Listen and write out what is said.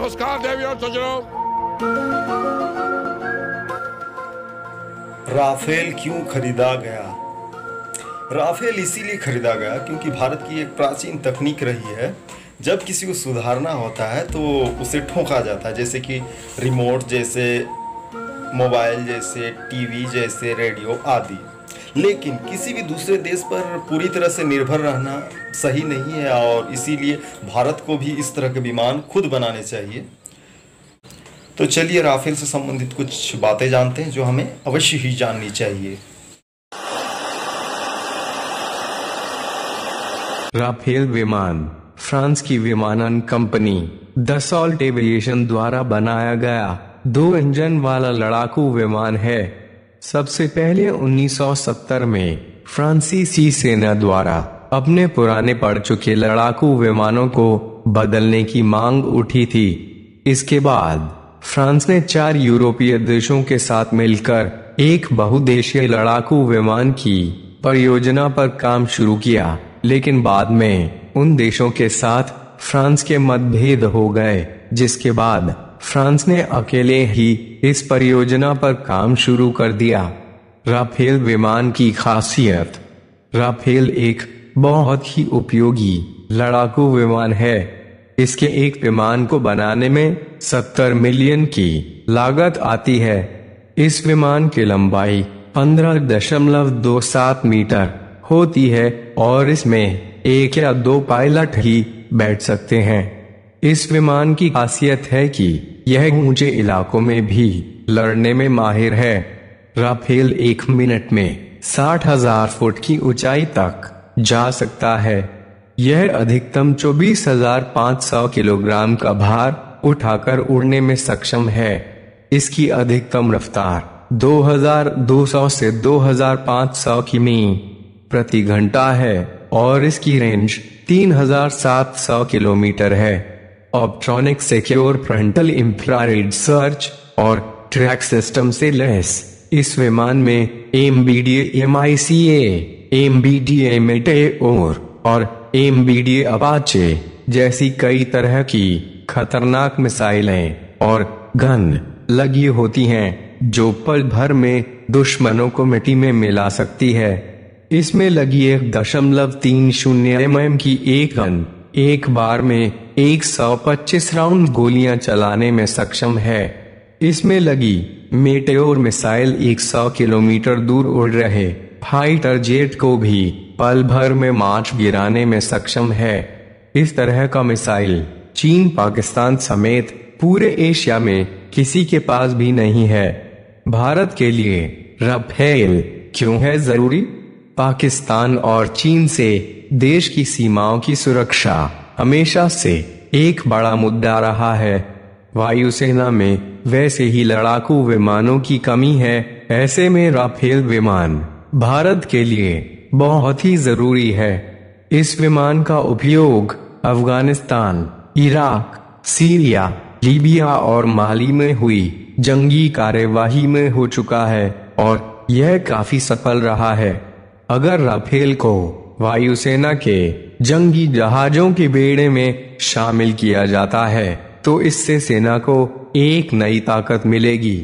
नमस्कार देवी और सज्जनों। राफेल क्यों खरीदा गया? राफेल इसीलिए खरीदा गया क्योंकि भारत की एक प्राचीन तकनीक रही है। जब किसी को सुधारना होता है तो उसे ठोका जाता है, जैसे कि रिमोट जैसे, मोबाइल जैसे, टीवी जैसे, रेडियो आदि। लेकिन किसी भी दूसरे देश पर पूरी तरह से निर्भर रहना सही नहीं है और इसीलिए भारत को भी इस तरह के विमान खुद बनाने चाहिए। तो चलिए राफेल से संबंधित कुछ बातें जानते हैं जो हमें अवश्य ही जाननी चाहिए। राफेल विमान फ्रांस की विमानन कंपनी दसॉल्ट एविएशन द्वारा बनाया गया 2 इंजन वाला लड़ाकू विमान है। सबसे पहले 1970 में फ्रांसीसी सेना द्वारा अपने पुराने पड़ चुके लड़ाकू विमानों को बदलने की मांग उठी थी। इसके बाद फ्रांस ने 4 यूरोपीय देशों के साथ मिलकर एक बहुदेशीय लड़ाकू विमान की परियोजना पर काम शुरू किया, लेकिन बाद में उन देशों के साथ फ्रांस के मतभेद हो गए, जिसके बाद फ्रांस ने अकेले ही इस परियोजना पर काम शुरू कर दिया। राफेल विमान की खासियत। राफेल एक बहुत ही उपयोगी लड़ाकू विमान है। इसके एक विमान को बनाने में 70 मिलियन की लागत आती है। इस विमान की लंबाई 15.27 मीटर होती है और इसमें 1 या 2 पायलट ही बैठ सकते हैं। इस विमान की खासियत है कि यह ऊंचे इलाकों में भी लड़ने में माहिर है। राफेल 1 मिनट में 60,000 फुट की ऊंचाई तक जा सकता है। यह अधिकतम 24,500 किलोग्राम का भार उठाकर उड़ने में सक्षम है। इसकी अधिकतम रफ्तार 2,200 से 2,500 किमी प्रति घंटा है और इसकी रेंज 3,700 किलोमीटर है। ऑप्ट्रॉनिक सिक्योर फ्रंटल इंफ्रारेड सर्च और ट्रैक सिस्टम से लैस इस विमान में MBDA MICA, MBDA मेटेओर और MBDA अपाचे जैसी कई तरह की खतरनाक मिसाइलें और गन लगी होती हैं, जो पल भर में दुश्मनों को मिट्टी में मिला सकती है। इसमें लगी 1.30 mm की एक गन एक बार में 125 राउंड गोलियां चलाने में सक्षम है। इसमें लगी मेटेओर मिसाइल 100 किलोमीटर दूर उड़ रहे फाइटर जेट को भी पल भर में मार गिराने में सक्षम है। इस तरह का मिसाइल चीन, पाकिस्तान समेत पूरे एशिया में किसी के पास भी नहीं है। भारत के लिए राफेल क्यों है जरूरी? पाकिस्तान और चीन से देश की सीमाओं की सुरक्षा हमेशा से एक बड़ा मुद्दा रहा है। वायुसेना में वैसे ही लड़ाकू विमानों की कमी है। ऐसे में राफेल विमान भारत के लिए बहुत ही जरूरी है। इस विमान का उपयोग अफगानिस्तान, इराक, सीरिया, लीबिया और माली में हुई जंगी कार्यवाही में हो चुका है और यह काफी सफल रहा है। अगर राफेल को वायुसेना के जंगी जहाजों के बेड़े में शामिल किया जाता है तो इससे सेना को एक नई ताकत मिलेगी।